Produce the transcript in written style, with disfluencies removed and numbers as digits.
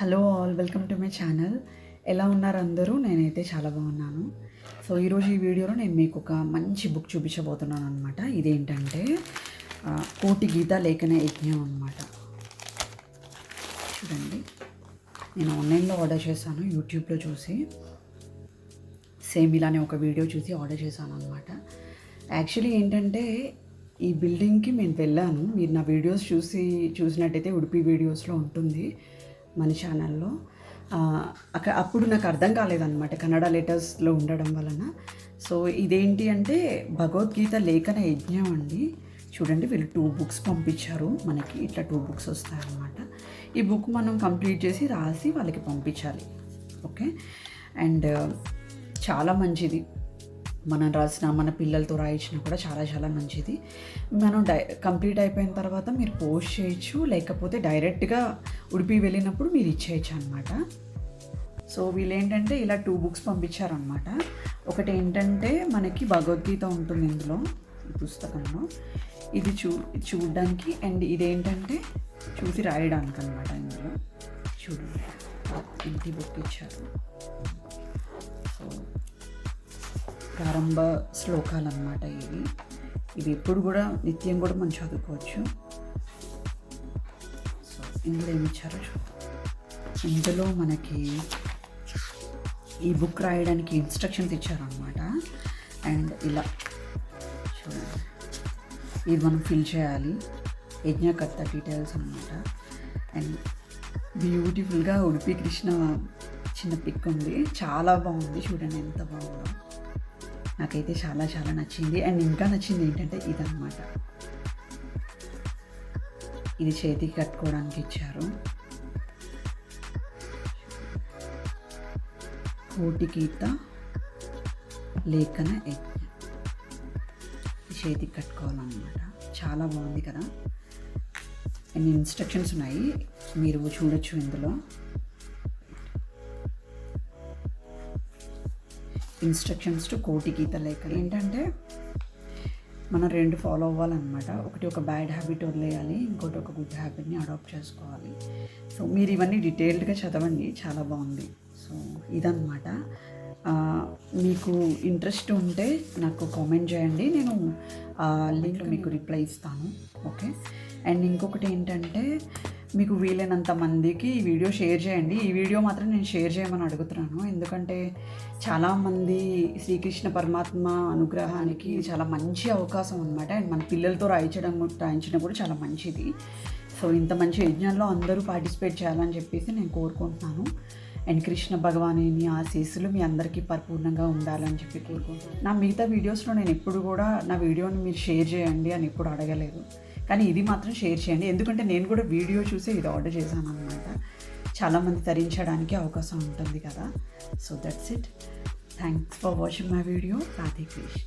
Hello all, welcome to my channel. ఎలా ఉన్నారు అందరూ? నేనైతే చాలా బాగున్నాను. సో ఈరోజు ఈ వీడియోలో నేను మీకు ఒక మంచి బుక్ చూపించబోతున్నాను అనమాట. ఇదేంటంటే కోటి గీత లేఖన యజ్ఞం అనమాట. చూడండి, నేను ఆన్లైన్లో ఆర్డర్ చేశాను, యూట్యూబ్లో చూసి సేమ్ ఇలానే ఒక వీడియో చూసి ఆర్డర్ చేశాను అనమాట. యాక్చువల్లీ ఏంటంటే ఈ బిల్డింగ్కి నేను వెళ్ళాను. మీరు నా వీడియోస్ చూసినట్టయితే ఉడిపి వీడియోస్లో ఉంటుంది మన ఛానల్లో. అప్పుడు నాకు అర్థం కాలేదన్నమాట కన్నడ లెటర్స్లో ఉండడం వలన. సో ఇదేంటి అంటే భగవద్గీత లేఖన యజ్ఞం అండి. చూడండి, వీళ్ళు 2 బుక్స్ పంపించారు మనకి. ఇట్లా 2 బుక్స్ వస్తాయన్నమాట. ఈ బుక్ మనం కంప్లీట్ చేసి రాసి వాళ్ళకి పంపించాలి. ఓకే, అండ్ చాలా మంచిది. మనం రాసిన, మన పిల్లలతో రాయించినా కూడా చాలా చాలా మంచిది. మనం కంప్లీట్ అయిపోయిన తర్వాత మీరు పోస్ట్ చేయొచ్చు, లేకపోతే డైరెక్ట్గా ఉడిపి వెళ్ళినప్పుడు మీరు ఇచ్చేయచ్చు అనమాట. సో వీళ్ళు ఏంటంటే ఇలా 2 బుక్స్ పంపించారనమాట. ఒకటి ఏంటంటే మనకి భగవద్గీత ఉంటుంది ఇందులో, ఈ పుస్తకంలో. ఇది చూడడానికి, అండ్ ఇదేంటంటే చూసి రాయడానికి అనమాట. ఇందులో చూడండి, ఇంటి బుక్ ఇచ్చారు. సో ప్రారంభ శ్లోకాలు అన్నమాట ఇవి ఎప్పుడు కూడా నిత్యం కూడా మనం చదువుకోవచ్చు. సో ఇందులో ఏమి ఇచ్చారో చూద్దాం. ఇందులో మనకి ఈ బుక్ రాయడానికి ఇన్స్ట్రక్షన్స్ ఇచ్చారనమాట. అండ్ ఇలా చూడండి, ఇది మనం ఫిల్ చేయాలి, యజ్ఞకర్త డీటెయిల్స్ అనమాట. అండ్ బ్యూటిఫుల్గా ఉడిపి కృష్ణ చిన్న పిక్ ఉంది, చాలా బాగుంది. చూడండి ఎంత బాగుందో, నాకైతే చాలా చాలా నచ్చింది. అండ్ ఇంకా నచ్చింది ఏంటంటే ఇదన్నమాట, ఇది చేతికి కట్టుకోవడానికి ఇచ్చారు. కోటి గీత లేఖన యజ్ఞం, చేతికి కట్టుకోవాలన్నమాట. చాలా బాగుంది కదా. అండ్ ఇన్స్ట్రక్షన్స్ ఉన్నాయి, మీరు చూడొచ్చు ఇందులో. ఇన్స్ట్రక్షన్స్ టు కోటి గీత లేఖన ఏంటంటే మనం 2 ఫాలో అవ్వాలన్నమాట. ఒకటి ఒక బ్యాడ్ హ్యాబిట్ వదిలేయాలి, ఇంకోటి ఒక గుడ్ హ్యాబిట్ని అడాప్ట్ చేసుకోవాలి. సో మీరు ఇవన్నీ డీటెయిల్డ్గా చదవండి, చాలా బాగుంది. సో ఇదన్నమాట. మీకు ఇంట్రెస్ట్ ఉంటే నాకు కామెంట్ చేయండి, నేను లింక్లో మీకు రిప్లై ఇస్తాను. ఓకే, అండ్ ఇంకొకటి ఏంటంటే మీకు వీలైనంత మందికి ఈ వీడియో షేర్ చేయండి. ఈ వీడియో మాత్రం నేను షేర్ చేయమని అడుగుతున్నాను, ఎందుకంటే చాలామంది శ్రీకృష్ణ పరమాత్మ అనుగ్రహానికి చాలా మంచి అవకాశం అనమాట. అండ్ మన పిల్లలతో రాయించడం కూడా చాలా మంచిది. సో ఇంత మంచి యజ్ఞంలో అందరూ పార్టిసిపేట్ చేయాలని చెప్పేసి నేను కోరుకుంటున్నాను. అండ్ కృష్ణ భగవానుని ఆశీస్సులు మీ అందరికీ పరిపూర్ణంగా ఉండాలని చెప్పి కోరుకుంటున్నాను. నా మిగతా వీడియోస్లో నేను ఎప్పుడు కూడా నా వీడియోని మీరు షేర్ చేయండి అని ఎప్పుడు అడగలేదు, కానీ ఇది మాత్రం షేర్ చేయండి, ఎందుకంటే నేను కూడా వీడియో చూసి ఇది ఆర్డర్ చేశాను అనమాట. చాలామంది తరించడానికి అవకాశం ఉంటుంది కదా. So that's it. Thanks for watching my video. Radhe Krishna.